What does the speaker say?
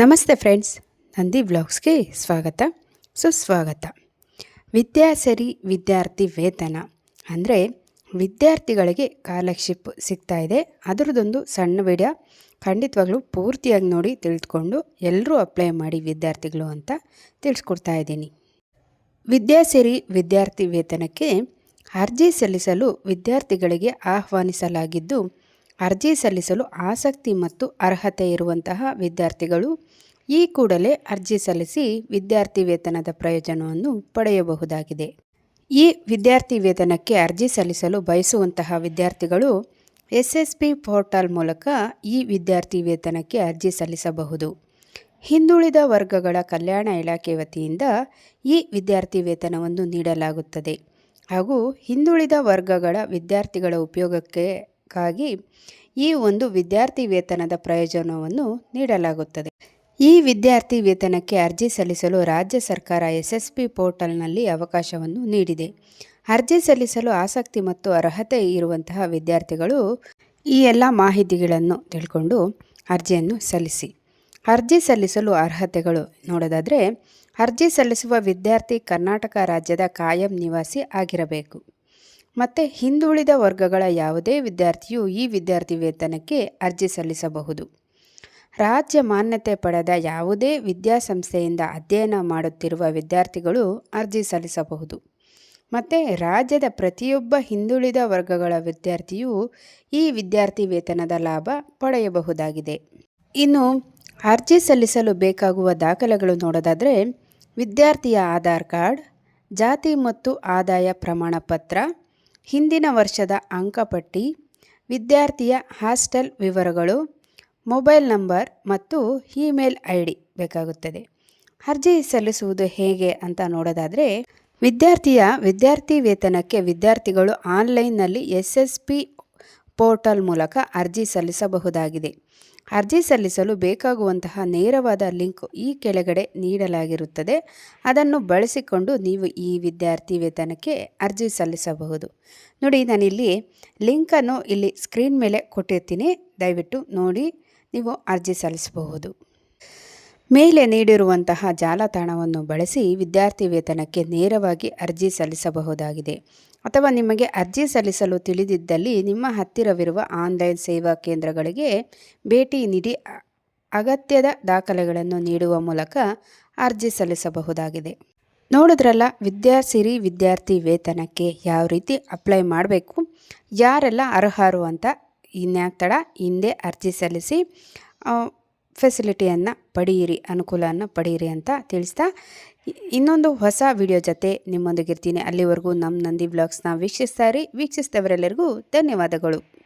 ನಮಸ್ತೆ ಫ್ರೆಂಡ್ಸ್, ನಂದಿ ವ್ಲಾಗ್ಸ್ಗೆ ಸ್ವಾಗತ ಸುಸ್ವಾಗತ. ವಿದ್ಯಾಸರಿ ವಿದ್ಯಾರ್ಥಿ ವೇತನ ಅಂದರೆ ವಿದ್ಯಾರ್ಥಿಗಳಿಗೆ ಸ್ಕಾಲರ್ಶಿಪ್ ಸಿಗ್ತಾ ಇದೆ. ಅದರದ್ದೊಂದು ಸಣ್ಣ ವಿಡಿಯೋ ಖಂಡಿತವಾಗ್ಲೂ ಪೂರ್ತಿಯಾಗಿ ನೋಡಿ ತಿಳಿದುಕೊಂಡು ಎಲ್ಲರೂ ಅಪ್ಲೈ ಮಾಡಿ ವಿದ್ಯಾರ್ಥಿಗಳು ಅಂತ ತಿಳಿಸ್ಕೊಡ್ತಾ ಇದ್ದೀನಿ. ವಿದ್ಯಾಸರಿ ವಿದ್ಯಾರ್ಥಿ ವೇತನಕ್ಕೆ ಅರ್ಜಿ ಸಲ್ಲಿಸಲು ವಿದ್ಯಾರ್ಥಿಗಳಿಗೆ ಆಹ್ವಾನಿಸಲಾಗಿದ್ದು, ಅರ್ಜಿ ಸಲ್ಲಿಸಲು ಆಸಕ್ತಿ ಮತ್ತು ಅರ್ಹತೆ ಇರುವಂತಹ ವಿದ್ಯಾರ್ಥಿಗಳು ಈ ಕೂಡಲೇ ಅರ್ಜಿ ಸಲ್ಲಿಸಿ ವಿದ್ಯಾರ್ಥಿ ವೇತನದ ಪ್ರಯೋಜನವನ್ನು ಪಡೆಯಬಹುದಾಗಿದೆ. ಈ ವಿದ್ಯಾರ್ಥಿ ವೇತನಕ್ಕೆ ಅರ್ಜಿ ಸಲ್ಲಿಸಲು ಬಯಸುವಂತಹ ವಿದ್ಯಾರ್ಥಿಗಳು SSP ಪೋರ್ಟಲ್ ಮೂಲಕ ಈ ವಿದ್ಯಾರ್ಥಿ ವೇತನಕ್ಕೆ ಅರ್ಜಿ ಸಲ್ಲಿಸಬಹುದು. ಹಿಂದುಳಿದ ವರ್ಗಗಳ ಕಲ್ಯಾಣ ಇಲಾಖೆ ವತಿಯಿಂದ ಈ ವಿದ್ಯಾರ್ಥಿ ವೇತನವನ್ನು ನೀಡಲಾಗುತ್ತದೆ ಹಾಗೂ ಹಿಂದುಳಿದ ವರ್ಗಗಳ ವಿದ್ಯಾರ್ಥಿಗಳ ಉಪಯೋಗಕ್ಕಾಗಿ ಈ ಒಂದು ವಿದ್ಯಾರ್ಥಿ ವೇತನದ ಪ್ರಯೋಜನವನ್ನು ನೀಡಲಾಗುತ್ತದೆ. ಈ ವಿದ್ಯಾರ್ಥಿ ವೇತನಕ್ಕೆ ಅರ್ಜಿ ಸಲ್ಲಿಸಲು ರಾಜ್ಯ ಸರ್ಕಾರ SSP ಪೋರ್ಟಲ್ನಲ್ಲಿ ಅವಕಾಶವನ್ನು ನೀಡಿದೆ. ಅರ್ಜಿ ಸಲ್ಲಿಸಲು ಆಸಕ್ತಿ ಮತ್ತು ಅರ್ಹತೆ ಇರುವಂತಹ ವಿದ್ಯಾರ್ಥಿಗಳು ಈ ಎಲ್ಲ ಮಾಹಿತಿಗಳನ್ನು ತಿಳ್ಕೊಂಡು ಅರ್ಜಿಯನ್ನು ಸಲ್ಲಿಸಿ. ಅರ್ಜಿ ಸಲ್ಲಿಸಲು ಅರ್ಹತೆಗಳು ನೋಡೋದಾದರೆ, ಅರ್ಜಿ ಸಲ್ಲಿಸುವ ವಿದ್ಯಾರ್ಥಿ ಕರ್ನಾಟಕ ರಾಜ್ಯದ ಕಾಯಂ ನಿವಾಸಿ ಆಗಿರಬೇಕು. ಮತ್ತು ಹಿಂದುಳಿದ ವರ್ಗಗಳ ಯಾವುದೇ ವಿದ್ಯಾರ್ಥಿಯು ಈ ವಿದ್ಯಾರ್ಥಿ ವೇತನಕ್ಕೆ ಅರ್ಜಿ ಸಲ್ಲಿಸಬಹುದು. ರಾಜ್ಯ ಮಾನ್ಯತೆ ಪಡೆದ ಯಾವುದೇ ವಿದ್ಯಾಸಂಸ್ಥೆಯಿಂದ ಅಧ್ಯಯನ ಮಾಡುತ್ತಿರುವ ವಿದ್ಯಾರ್ಥಿಗಳು ಅರ್ಜಿ ಸಲ್ಲಿಸಬಹುದು. ಮತ್ತು ರಾಜ್ಯದ ಪ್ರತಿಯೊಬ್ಬ ಹಿಂದುಳಿದ ವರ್ಗಗಳ ವಿದ್ಯಾರ್ಥಿಯು ಈ ವಿದ್ಯಾರ್ಥಿ ವೇತನದ ಲಾಭ ಪಡೆಯಬಹುದಾಗಿದೆ. ಇನ್ನು ಅರ್ಜಿ ಸಲ್ಲಿಸಲು ಬೇಕಾಗುವ ದಾಖಲೆಗಳು ನೋಡೋದಾದರೆ, ವಿದ್ಯಾರ್ಥಿಯ ಆಧಾರ್ ಕಾರ್ಡ್, ಜಾತಿ ಮತ್ತು ಆದಾಯ ಪ್ರಮಾಣ ಪತ್ರ, ಹಿಂದಿನ ವರ್ಷದ ಅಂಕಪಟ್ಟಿ, ವಿದ್ಯಾರ್ಥಿಯ ಹಾಸ್ಟೆಲ್ ವಿವರಗಳು, ಮೊಬೈಲ್ ನಂಬರ್ ಮತ್ತು ಇಮೇಲ್ ID ಬೇಕಾಗುತ್ತದೆ. ಅರ್ಜಿ ಸಲ್ಲಿಸುವುದು ಹೇಗೆ ಅಂತ ನೋಡೋದಾದರೆ, ವಿದ್ಯಾರ್ಥಿ ವೇತನಕ್ಕೆ ವಿದ್ಯಾರ್ಥಿಗಳು ಆನ್ಲೈನ್ನಲ್ಲಿ SSP ಪೋರ್ಟಲ್ ಮೂಲಕ ಅರ್ಜಿ ಸಲ್ಲಿಸಬಹುದಾಗಿದೆ. ಅರ್ಜಿ ಸಲ್ಲಿಸಲು ಬೇಕಾಗುವಂತಹ ನೇರವಾದ ಲಿಂಕ್ ಈ ಕೆಳಗಡೆ ನೀಡಲಾಗಿರುತ್ತದೆ. ಅದನ್ನು ಬಳಸಿಕೊಂಡು ನೀವು ಈ ವಿದ್ಯಾರ್ಥಿ ವೇತನಕ್ಕೆ ಅರ್ಜಿ ಸಲ್ಲಿಸಬಹುದು. ನೋಡಿ, ನಾನಿಲ್ಲಿ ಲಿಂಕನ್ನು ಇಲ್ಲಿ ಸ್ಕ್ರೀನ್ ಮೇಲೆ ಕೊಟ್ಟಿರ್ತೀನಿ, ದಯವಿಟ್ಟು ನೋಡಿ ನೀವು ಅರ್ಜಿ ಸಲ್ಲಿಸಬಹುದು. ಮೇಲೆ ನೀಡಿರುವಂತಹ ಜಾಲತಾಣವನ್ನು ಬಳಸಿ ವಿದ್ಯಾರ್ಥಿ ವೇತನಕ್ಕೆ ನೇರವಾಗಿ ಅರ್ಜಿ ಸಲ್ಲಿಸಬಹುದಾಗಿದೆ. ಅಥವಾ ನಿಮಗೆ ಅರ್ಜಿ ಸಲ್ಲಿಸಲು ತಿಳಿದಿದ್ದಲ್ಲಿ ನಿಮ್ಮ ಹತ್ತಿರವಿರುವ ಆನ್ಲೈನ್ ಸೇವಾ ಕೇಂದ್ರಗಳಿಗೆ ಭೇಟಿ ನೀಡಿ ಅಗತ್ಯದ ದಾಖಲೆಗಳನ್ನು ನೀಡುವ ಮೂಲಕ ಅರ್ಜಿ ಸಲ್ಲಿಸಬಹುದಾಗಿದೆ. ನೋಡಿದ್ರಲ್ಲ, ವಿದ್ಯಾಸಿರಿ ವಿದ್ಯಾರ್ಥಿ ವೇತನಕ್ಕೆ ಯಾವ ರೀತಿ ಅಪ್ಲೈ ಮಾಡಬೇಕು, ಯಾರೆಲ್ಲ ಅರ್ಹರು ಅಂತ. ಇನ್ಯಾಕೆ ತಡ, ಹಿಂದೆ ಅರ್ಜಿ ಸಲ್ಲಿಸಿ ಫೆಸಿಲಿಟಿಯನ್ನು ಪಡೆಯಿರಿ, ಅನುಕೂಲವನ್ನು ಪಡೆಯಿರಿ ಅಂತ ತಿಳಿಸ್ತಾ ಇನ್ನೊಂದು ಹೊಸ ವಿಡಿಯೋ ಜೊತೆ ನಿಮ್ಮೊಂದಿಗಿರ್ತೀನಿ. ಅಲ್ಲಿವರೆಗೂ ನಮ್ಮ ನಂದಿ ವ್ಲಾಗ್ಸ್ನ ವೀಕ್ಷಿಸ್ತಾ ಇರಿ. ವೀಕ್ಷಿಸಿದವರೆಲ್ಲರಿಗೂ ಧನ್ಯವಾದಗಳು.